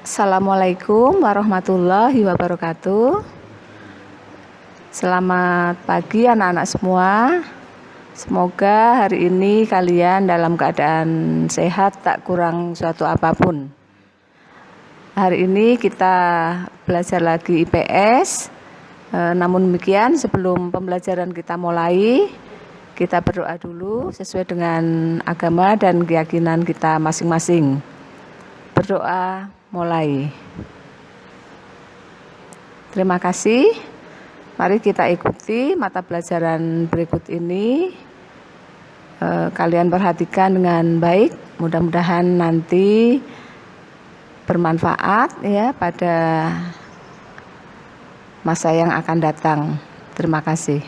Assalamualaikum warahmatullahi wabarakatuh. Selamat pagi anak-anak semua. Semoga hari ini kalian dalam keadaan sehat, tak kurang suatu apapun. Hari ini kita belajar lagi IPS. Namun demikian, sebelum pembelajaran kita mulai, kita berdoa dulu sesuai dengan agama dan keyakinan kita masing-masing. Berdoa mulai. Terima kasih. Mari kita ikuti mata pelajaran berikut ini. Kalian perhatikan dengan baik. Mudah-mudahan nanti bermanfaat ya pada masa yang akan datang. Terima kasih.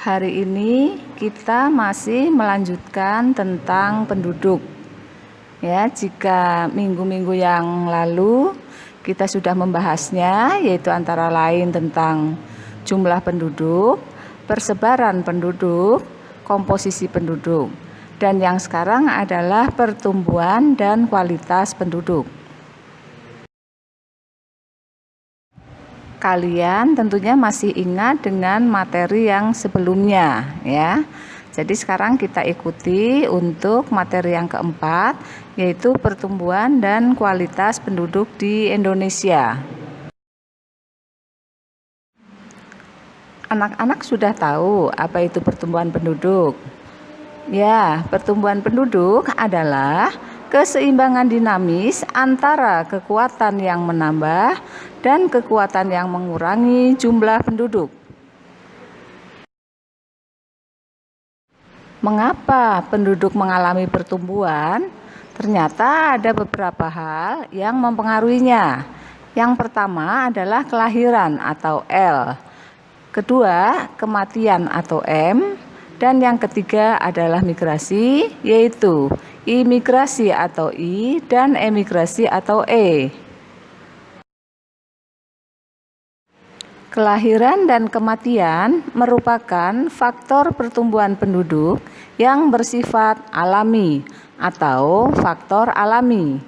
Hari ini kita masih melanjutkan tentang penduduk. Ya, jika minggu-minggu yang lalu kita sudah membahasnya, yaitu antara lain tentang jumlah penduduk, persebaran penduduk, komposisi penduduk, dan yang sekarang adalah pertumbuhan dan kualitas penduduk. Kalian tentunya masih ingat dengan materi yang sebelumnya ya. Jadi sekarang kita ikuti untuk materi yang keempat, yaitu pertumbuhan dan kualitas penduduk di Indonesia. Anak-anak sudah tahu apa itu pertumbuhan penduduk? Ya, pertumbuhan penduduk adalah keseimbangan dinamis antara kekuatan yang menambah dan kekuatan yang mengurangi jumlah penduduk. Mengapa penduduk mengalami pertumbuhan? Ternyata ada beberapa hal yang mempengaruhinya. Yang pertama adalah kelahiran atau L. Kedua, kematian atau M. Dan yang ketiga adalah migrasi, yaitu imigrasi atau I dan emigrasi atau E. Kelahiran dan kematian merupakan faktor pertumbuhan penduduk yang bersifat alami atau faktor alami.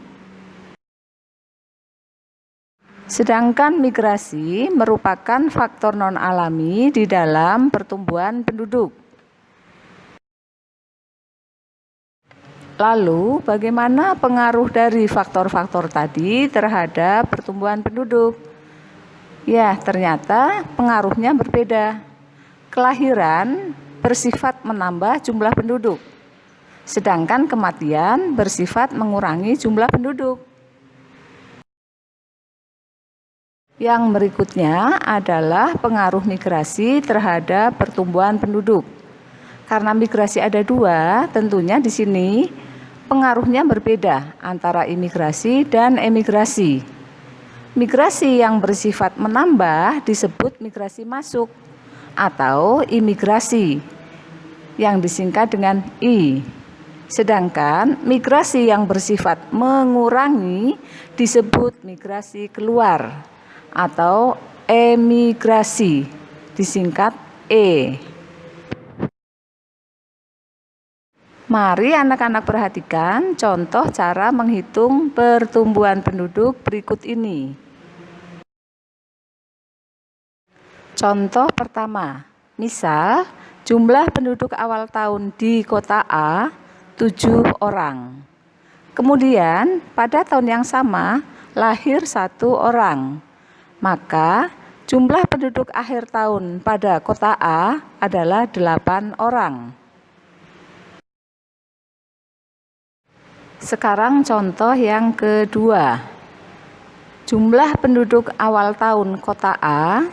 Sedangkan migrasi merupakan faktor non-alami di dalam pertumbuhan penduduk. Lalu, bagaimana pengaruh dari faktor-faktor tadi terhadap pertumbuhan penduduk? Ya, ternyata pengaruhnya berbeda. Kelahiran bersifat menambah jumlah penduduk, sedangkan kematian bersifat mengurangi jumlah penduduk. Yang berikutnya adalah pengaruh migrasi terhadap pertumbuhan penduduk. Karena migrasi ada dua, tentunya di sini pengaruhnya berbeda antara imigrasi dan emigrasi. Migrasi yang bersifat menambah disebut migrasi masuk atau imigrasi yang disingkat dengan I. Sedangkan migrasi yang bersifat mengurangi disebut migrasi keluar atau emigrasi disingkat E. Mari anak-anak perhatikan contoh cara menghitung pertumbuhan penduduk berikut ini. Contoh pertama, misal jumlah penduduk awal tahun di kota A 7 orang. Kemudian pada tahun yang sama lahir 1 orang. Maka jumlah penduduk akhir tahun pada kota A adalah 8 orang. Sekarang contoh yang kedua. Jumlah penduduk awal tahun kota A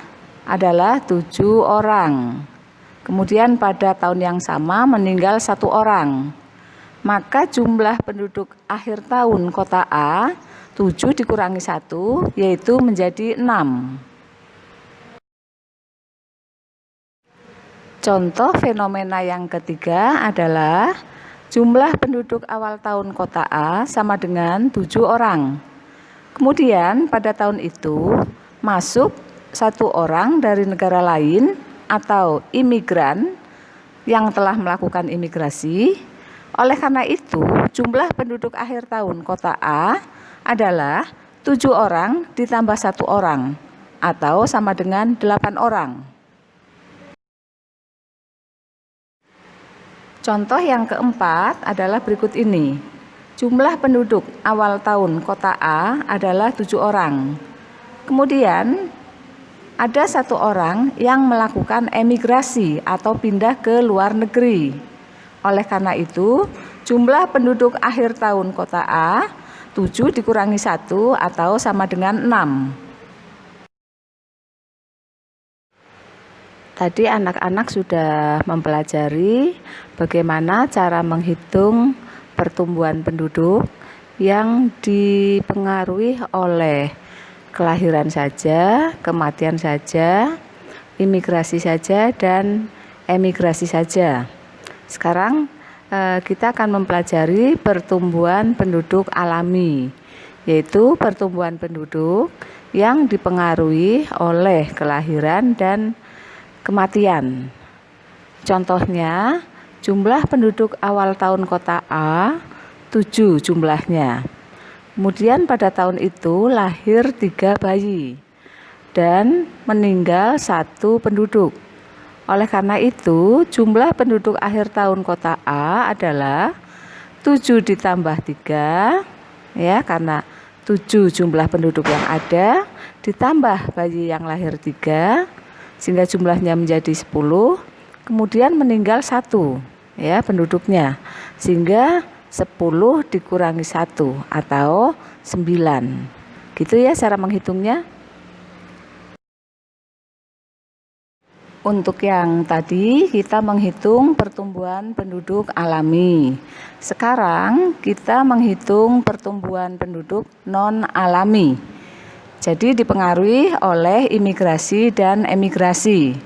adalah 7 orang. Kemudian pada tahun yang sama meninggal 1 orang. Maka jumlah penduduk akhir tahun kota A 7 dikurangi 1 yaitu menjadi 6. Contoh fenomena yang ketiga adalah jumlah penduduk awal tahun kota A sama dengan 7 orang. Kemudian pada tahun itu masuk 1 orang dari negara lain atau imigran yang telah melakukan imigrasi. Oleh karena itu, jumlah penduduk akhir tahun kota A adalah 7 orang ditambah 1 orang, atau sama dengan 8 orang. Contoh yang keempat adalah berikut ini. Jumlah penduduk awal tahun kota A adalah 7 orang. Kemudian ada 1 orang yang melakukan emigrasi atau pindah ke luar negeri. Oleh karena itu, jumlah penduduk akhir tahun kota A 7 dikurangi 1 atau sama dengan 6. Tadi anak-anak sudah mempelajari bagaimana cara menghitung pertumbuhan penduduk yang dipengaruhi oleh kelahiran saja, kematian saja, imigrasi saja, dan emigrasi saja. Sekarang kita akan mempelajari pertumbuhan penduduk alami, yaitu pertumbuhan penduduk yang dipengaruhi oleh kelahiran dan kematian. Contohnya, jumlah penduduk awal tahun kota A 7 jumlahnya. Kemudian pada tahun itu lahir 3 bayi dan meninggal 1 penduduk. Oleh karena itu, jumlah penduduk akhir tahun kota A adalah 7 ditambah 3, ya, karena 7 jumlah penduduk yang ada, ditambah bayi yang lahir 3, sehingga jumlahnya menjadi 10, kemudian meninggal 1, ya, penduduknya, sehingga 10 dikurangi 1 atau 9. Gitu ya cara menghitungnya. Untuk yang tadi kita menghitung pertumbuhan penduduk alami. Sekarang kita menghitung pertumbuhan penduduk non-alami. Jadi dipengaruhi oleh imigrasi dan emigrasi.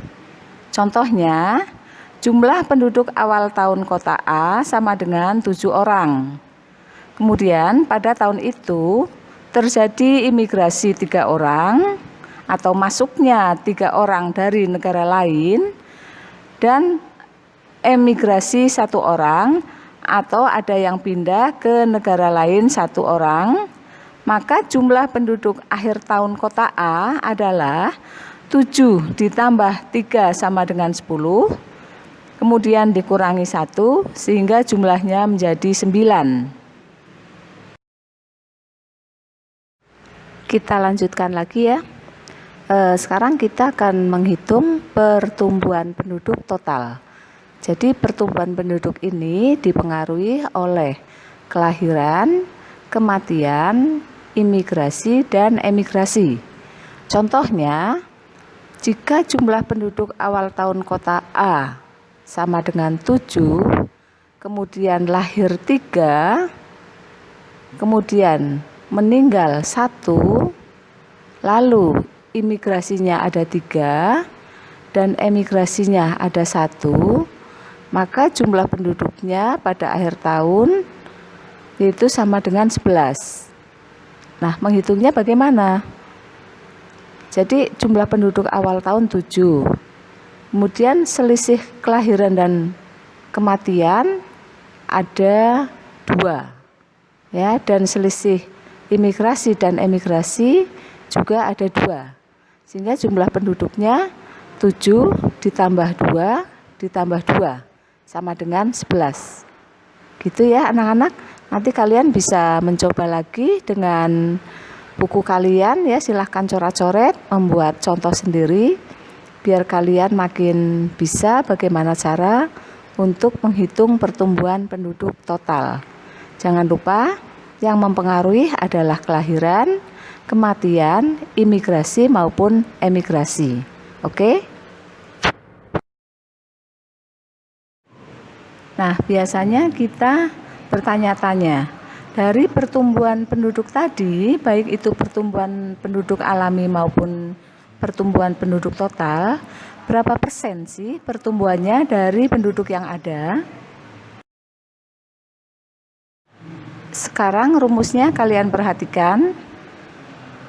Contohnya, jumlah penduduk awal tahun kota A sama dengan 7 orang. Kemudian pada tahun itu terjadi imigrasi 3 orang atau masuknya 3 orang dari negara lain dan emigrasi 1 orang atau ada yang pindah ke negara lain 1 orang. Maka jumlah penduduk akhir tahun kota A adalah 7 ditambah 3 sama dengan 10, kemudian dikurangi 1 sehingga jumlahnya menjadi 9. Kita lanjutkan lagi ya. Sekarang kita akan menghitung pertumbuhan penduduk total. Jadi pertumbuhan penduduk ini dipengaruhi oleh kelahiran, kematian, imigrasi, dan emigrasi. Contohnya, jika jumlah penduduk awal tahun kota A sama dengan 7, kemudian lahir 3, kemudian meninggal 1, lalu imigrasinya ada 3, dan emigrasinya ada 1, maka jumlah penduduknya pada akhir tahun yaitu sama dengan 11. Nah, menghitungnya bagaimana? Jadi jumlah penduduk awal tahun 7. Kemudian selisih kelahiran dan kematian ada 2. Ya, dan selisih imigrasi dan emigrasi juga ada 2. Sehingga jumlah penduduknya 7 ditambah 2 ditambah 2 sama dengan 11. Gitu ya anak-anak. Nanti kalian bisa mencoba lagi dengan buku kalian ya, silahkan coret-coret, membuat contoh sendiri biar kalian makin bisa bagaimana cara untuk menghitung pertumbuhan penduduk total. Jangan lupa yang mempengaruhi adalah kelahiran, kematian, imigrasi maupun emigrasi. Oke? Nah, biasanya kita bertanya-tanya, dari pertumbuhan penduduk tadi, baik itu pertumbuhan penduduk alami maupun pertumbuhan penduduk total, berapa persen sih pertumbuhannya dari penduduk yang ada? Sekarang rumusnya kalian perhatikan.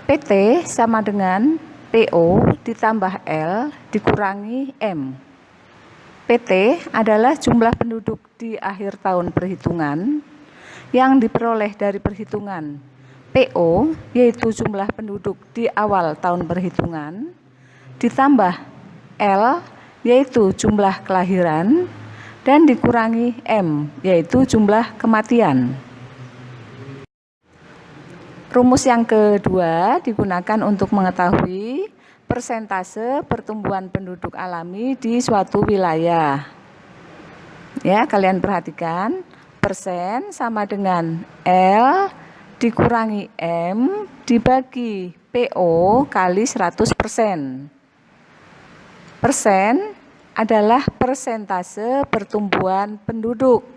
PT sama dengan PO ditambah L dikurangi M. PT adalah jumlah penduduk di akhir tahun perhitungan yang diperoleh dari perhitungan PO, yaitu jumlah penduduk di awal tahun perhitungan, ditambah L, yaitu jumlah kelahiran, dan dikurangi M, yaitu jumlah kematian. Rumus yang kedua digunakan untuk mengetahui persentase pertumbuhan penduduk alami di suatu wilayah. Ya, kalian perhatikan, persen sama dengan L dikurangi M dibagi PO kali 100%. Persen adalah persentase pertumbuhan penduduk.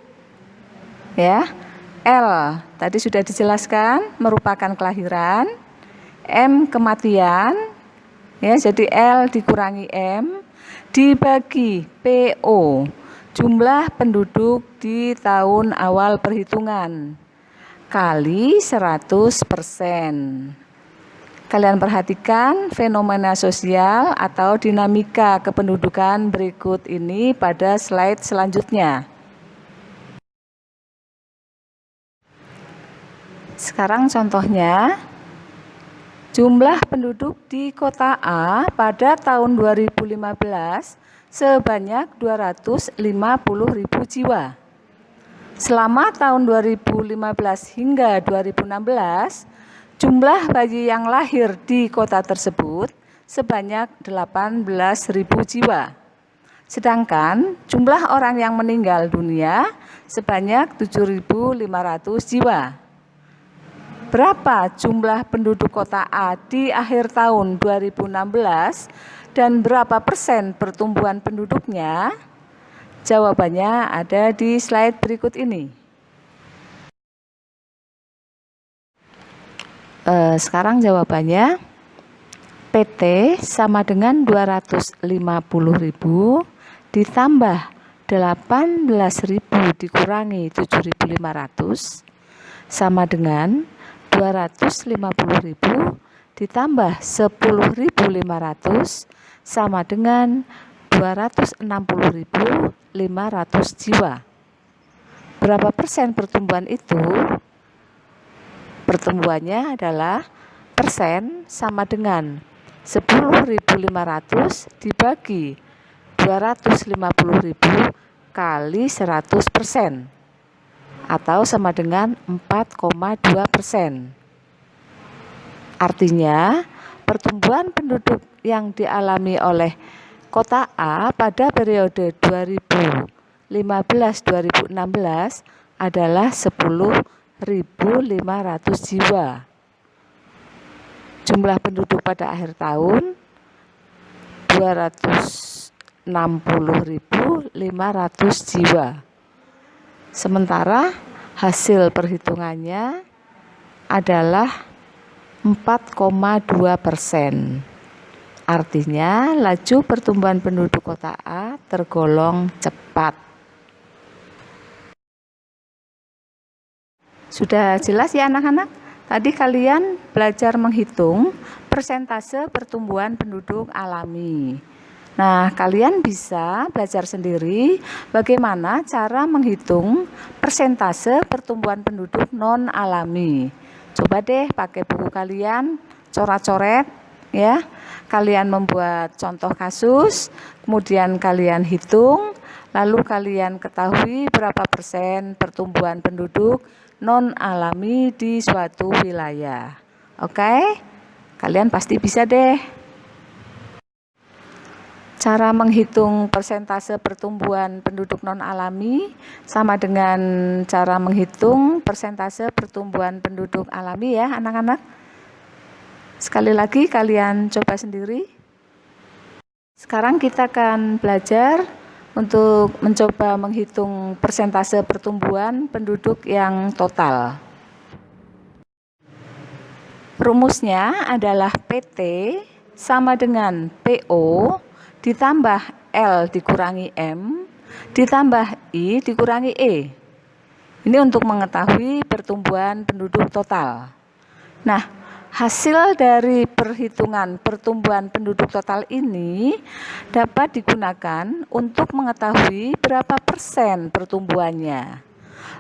Ya, L tadi sudah dijelaskan merupakan kelahiran, M kematian, ya, jadi L dikurangi M dibagi PO, jumlah penduduk di tahun awal perhitungan, kali 100%. Kalian perhatikan fenomena sosial atau dinamika kependudukan berikut ini pada slide selanjutnya. Sekarang contohnya, jumlah penduduk di kota A pada tahun 2015 sebanyak 250.000 jiwa. Selama tahun 2015 hingga 2016, jumlah bayi yang lahir di kota tersebut sebanyak 18.000 jiwa. Sedangkan jumlah orang yang meninggal dunia sebanyak 7.500 jiwa. Berapa jumlah penduduk kota A di akhir tahun 2016 dan berapa persen pertumbuhan penduduknya? Jawabannya ada di slide berikut ini. Sekarang jawabannya, PT sama dengan 250.000 ditambah 18.000 dikurangi 7.500 sama dengan 250.000 ditambah 10.500 sama dengan 260.500 jiwa. Berapa persen pertumbuhan itu? Pertumbuhannya adalah persen sama dengan 10.500 dibagi 250.000 kali 100%, atau sama dengan 4,2%. Artinya, pertumbuhan penduduk yang dialami oleh kota A pada periode 2015-2016 adalah 10.500 jiwa. Jumlah penduduk pada akhir tahun 260.500 jiwa. Sementara hasil perhitungannya adalah 4,2%. Artinya laju pertumbuhan penduduk kota A tergolong cepat. Sudah jelas ya anak-anak? Tadi kalian belajar menghitung persentase pertumbuhan penduduk alami. Nah, kalian bisa belajar sendiri bagaimana cara menghitung persentase pertumbuhan penduduk non-alami. Coba deh pakai buku kalian, coret-coret ya. Kalian membuat contoh kasus, kemudian kalian hitung, lalu kalian ketahui berapa persen pertumbuhan penduduk non-alami di suatu wilayah. Oke? Kalian pasti bisa deh. Cara menghitung persentase pertumbuhan penduduk non-alami sama dengan cara menghitung persentase pertumbuhan penduduk alami ya anak-anak. Sekali lagi kalian coba sendiri. Sekarang kita akan belajar untuk mencoba menghitung persentase pertumbuhan penduduk yang total. Rumusnya adalah PT sama dengan PO ditambah L dikurangi M ditambah I dikurangi E. Ini untuk mengetahui pertumbuhan penduduk total. Nah, Hasil dari perhitungan pertumbuhan penduduk total ini dapat digunakan untuk mengetahui berapa persen pertumbuhannya.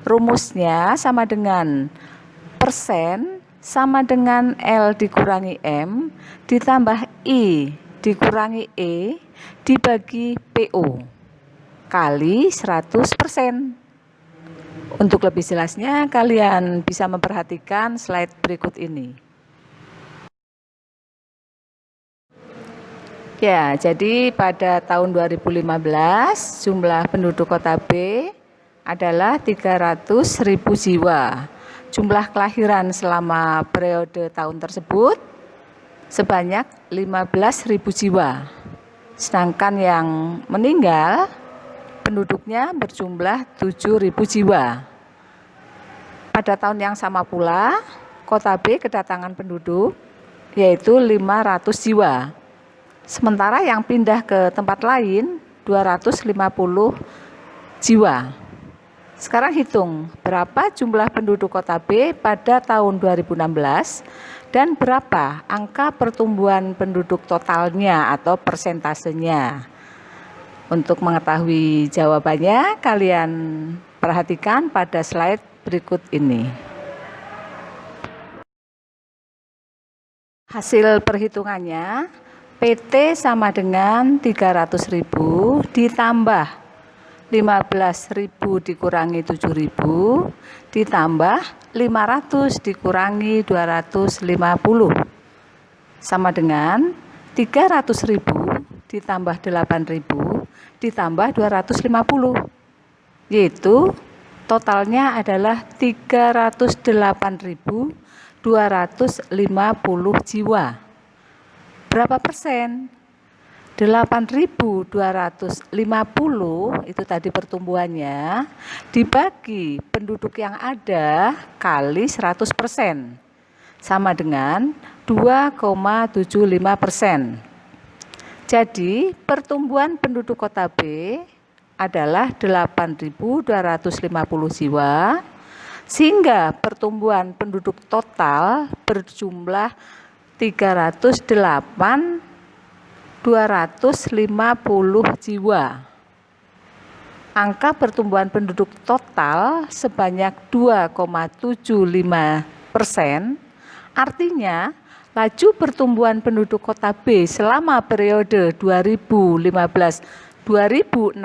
Rumusnya sama dengan persen sama dengan L dikurangi M ditambah I dikurangi E dibagi PO kali 100%. Untuk lebih jelasnya, kalian bisa memperhatikan slide berikut ini. Ya, jadi pada tahun 2015 jumlah penduduk Kota B adalah 300.000 jiwa. Jumlah kelahiran selama periode tahun tersebut sebanyak 15.000 jiwa. Sedangkan yang meninggal penduduknya berjumlah 7.000 jiwa. Pada tahun yang sama pula, Kota B kedatangan penduduk yaitu 500 jiwa. Sementara yang pindah ke tempat lain 250 jiwa. Sekarang hitung berapa jumlah penduduk Kota B pada tahun 2016 dan berapa angka pertumbuhan penduduk totalnya atau persentasenya. Untuk mengetahui jawabannya, kalian perhatikan pada slide berikut ini. Hasil perhitungannya, PT sama dengan 300.000 ditambah 15.000 dikurangi 7.000 ditambah 500 dikurangi 250 sama dengan 300.000 ditambah 8.000 ditambah 250, yaitu totalnya adalah 308.250 jiwa. Berapa persen? 8.250 itu tadi pertumbuhannya dibagi penduduk yang ada kali 100% sama dengan 2,75%. Jadi pertumbuhan penduduk Kota B adalah 8.250 jiwa, sehingga pertumbuhan penduduk total berjumlah 308.250 jiwa. Angka pertumbuhan penduduk total sebanyak 2,75%, artinya laju pertumbuhan penduduk Kota B selama periode 2015-2016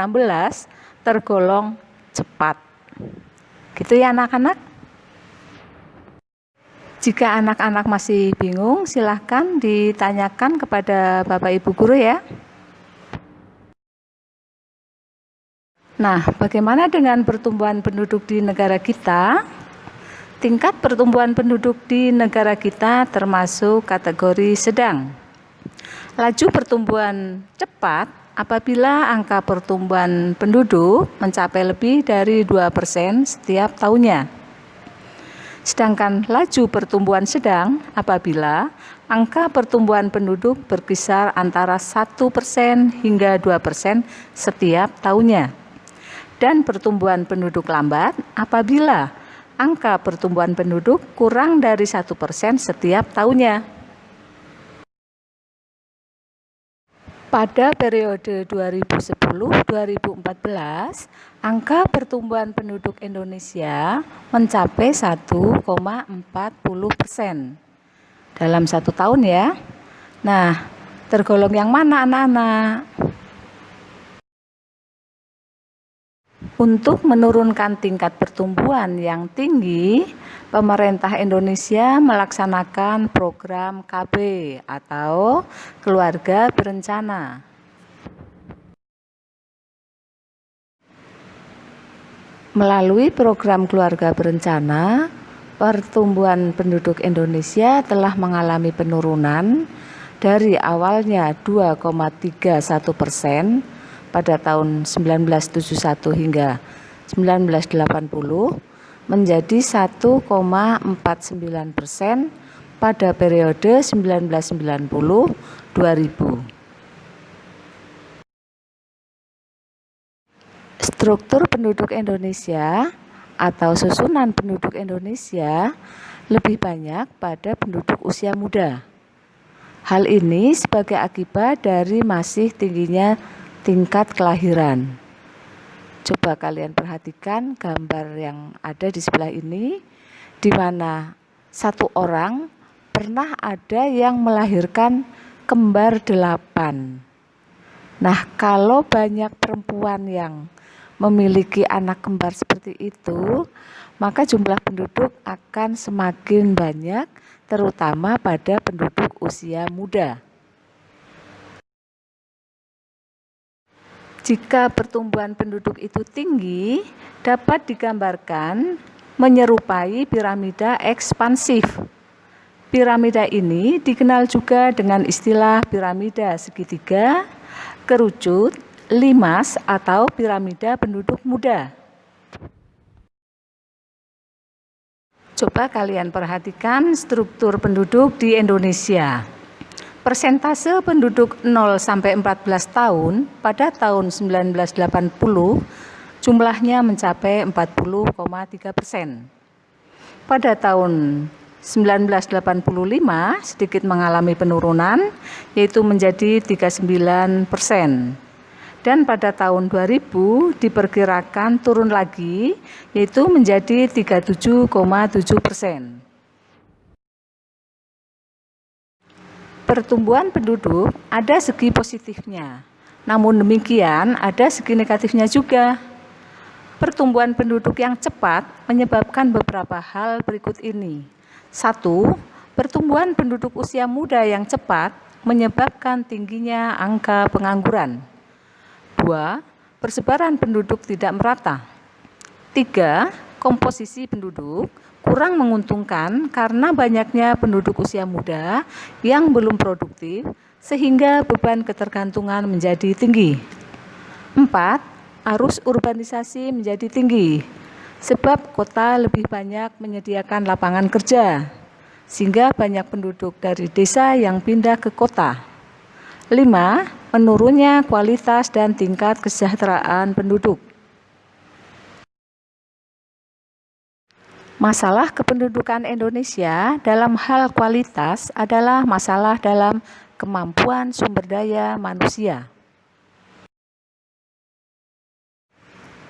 tergolong cepat. Gitu ya anak-anak? Jika anak-anak masih bingung, silahkan ditanyakan kepada Bapak Ibu Guru ya. Nah, bagaimana dengan pertumbuhan penduduk di negara kita? Tingkat pertumbuhan penduduk di negara kita termasuk kategori sedang. Laju pertumbuhan cepat apabila angka pertumbuhan penduduk mencapai lebih dari 2% setiap tahunnya. Sedangkan laju pertumbuhan sedang apabila angka pertumbuhan penduduk berkisar antara 1% hingga 2% setiap tahunnya. Dan pertumbuhan penduduk lambat apabila angka pertumbuhan penduduk kurang dari 1% setiap tahunnya. Pada periode 2010-2014, angka pertumbuhan penduduk Indonesia mencapai 1,40% dalam 1 tahun ya. Nah, tergolong yang mana anak-anak? Untuk menurunkan tingkat pertumbuhan yang tinggi, pemerintah Indonesia melaksanakan program KB atau Keluarga Berencana. Melalui program Keluarga Berencana, pertumbuhan penduduk Indonesia telah mengalami penurunan dari awalnya 2,31% pada tahun 1971 hingga 1980 menjadi 1,49% pada periode 1990-2000. Struktur penduduk Indonesia atau susunan penduduk Indonesia lebih banyak pada penduduk usia muda. Hal ini sebagai akibat dari masih tingginya tingkat kelahiran. Coba kalian perhatikan gambar yang ada di sebelah ini, di mana satu orang pernah ada yang melahirkan kembar 8. Nah, kalau banyak perempuan yang memiliki anak kembar seperti itu, maka jumlah penduduk akan semakin banyak, terutama pada penduduk usia muda. Jika pertumbuhan penduduk itu tinggi, dapat digambarkan menyerupai piramida ekspansif. Piramida ini dikenal juga dengan istilah piramida segitiga, kerucut, limas, atau piramida penduduk muda. Coba kalian perhatikan struktur penduduk di Indonesia. Persentase penduduk 0 sampai 14 tahun pada tahun 1980 jumlahnya mencapai 40,3%. Pada tahun 1985 sedikit mengalami penurunan, yaitu menjadi 39%. Dan pada tahun 2000 diperkirakan turun lagi, yaitu menjadi 37,7%. Pertumbuhan penduduk ada segi positifnya, namun demikian ada segi negatifnya juga. Pertumbuhan penduduk yang cepat menyebabkan beberapa hal berikut ini. 1. Pertumbuhan penduduk usia muda yang cepat menyebabkan tingginya angka pengangguran. 2. Persebaran penduduk tidak merata. 3. Komposisi penduduk kurang menguntungkan karena banyaknya penduduk usia muda yang belum produktif sehingga beban ketergantungan menjadi tinggi. 4. Arus urbanisasi menjadi tinggi sebab kota lebih banyak menyediakan lapangan kerja sehingga banyak penduduk dari desa yang pindah ke kota. 5. Menurunnya kualitas dan tingkat kesejahteraan penduduk. Masalah kependudukan Indonesia dalam hal kualitas adalah masalah dalam kemampuan sumber daya manusia.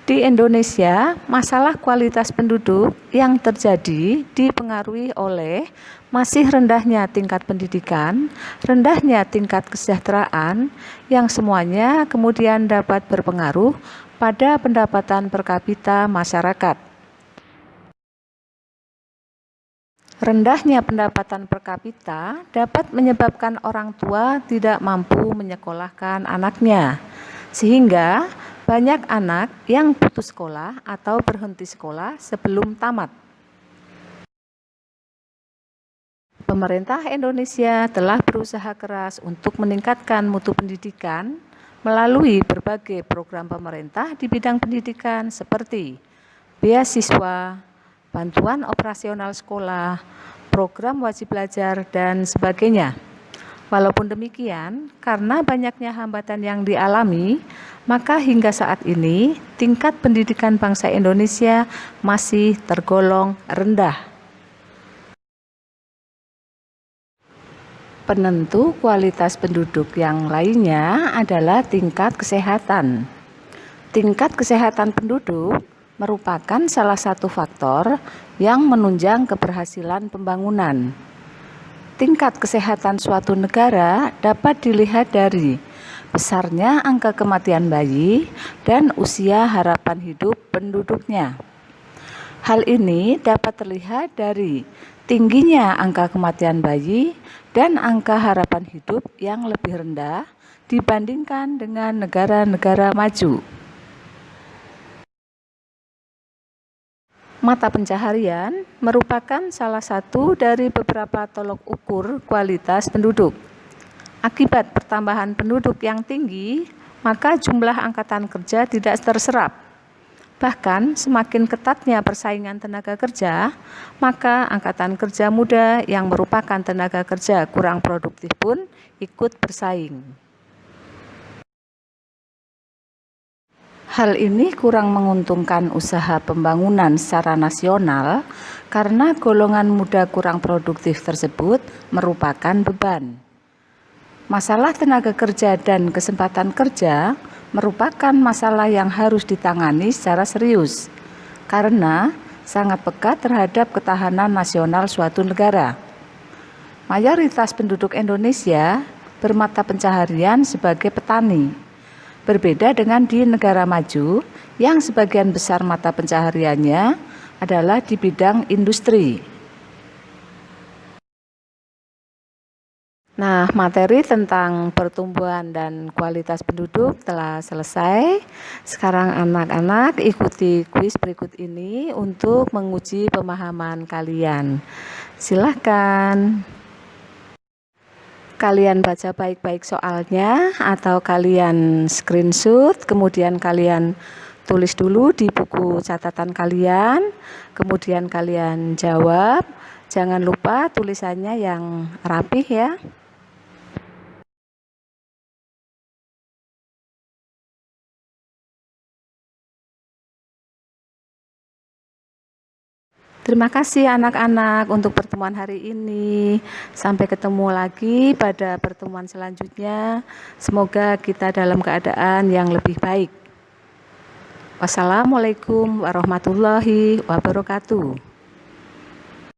Di Indonesia, masalah kualitas penduduk yang terjadi dipengaruhi oleh masih rendahnya tingkat pendidikan, rendahnya tingkat kesejahteraan, yang semuanya kemudian dapat berpengaruh pada pendapatan per kapita masyarakat. Rendahnya pendapatan per kapita dapat menyebabkan orang tua tidak mampu menyekolahkan anaknya, sehingga banyak anak yang putus sekolah atau berhenti sekolah sebelum tamat. Pemerintah Indonesia telah berusaha keras untuk meningkatkan mutu pendidikan melalui berbagai program pemerintah di bidang pendidikan seperti beasiswa, bantuan operasional sekolah, program wajib belajar, dan sebagainya. Walaupun demikian, karena banyaknya hambatan yang dialami, maka hingga saat ini tingkat pendidikan bangsa Indonesia masih tergolong rendah. Penentu kualitas penduduk yang lainnya adalah tingkat kesehatan. Tingkat kesehatan penduduk merupakan salah satu faktor yang menunjang keberhasilan pembangunan. Tingkat kesehatan suatu negara dapat dilihat dari besarnya angka kematian bayi dan usia harapan hidup penduduknya. Hal ini dapat terlihat dari tingginya angka kematian bayi dan angka harapan hidup yang lebih rendah dibandingkan dengan negara-negara maju. Mata pencaharian merupakan salah satu dari beberapa tolok ukur kualitas penduduk. Akibat pertambahan penduduk yang tinggi, maka jumlah angkatan kerja tidak terserap. Bahkan semakin ketatnya persaingan tenaga kerja, maka angkatan kerja muda yang merupakan tenaga kerja kurang produktif pun ikut bersaing. Hal ini kurang menguntungkan usaha pembangunan secara nasional karena golongan muda kurang produktif tersebut merupakan beban. Masalah tenaga kerja dan kesempatan kerja merupakan masalah yang harus ditangani secara serius karena sangat pekat terhadap ketahanan nasional suatu negara. Mayoritas penduduk Indonesia bermata pencaharian sebagai petani. Berbeda dengan di negara maju yang sebagian besar mata pencahariannya adalah di bidang industri. Nah, materi tentang pertumbuhan dan kualitas penduduk telah selesai. Sekarang anak-anak ikuti kuis berikut ini untuk menguji pemahaman kalian. Silahkan. Kalian baca baik-baik soalnya atau kalian screenshot, kemudian kalian tulis dulu di buku catatan kalian, kemudian kalian jawab. Jangan lupa tulisannya yang rapih ya. Terima kasih anak-anak untuk pertemuan hari ini. Sampai ketemu lagi pada pertemuan selanjutnya. Semoga kita dalam keadaan yang lebih baik. Wassalamualaikum warahmatullahi wabarakatuh.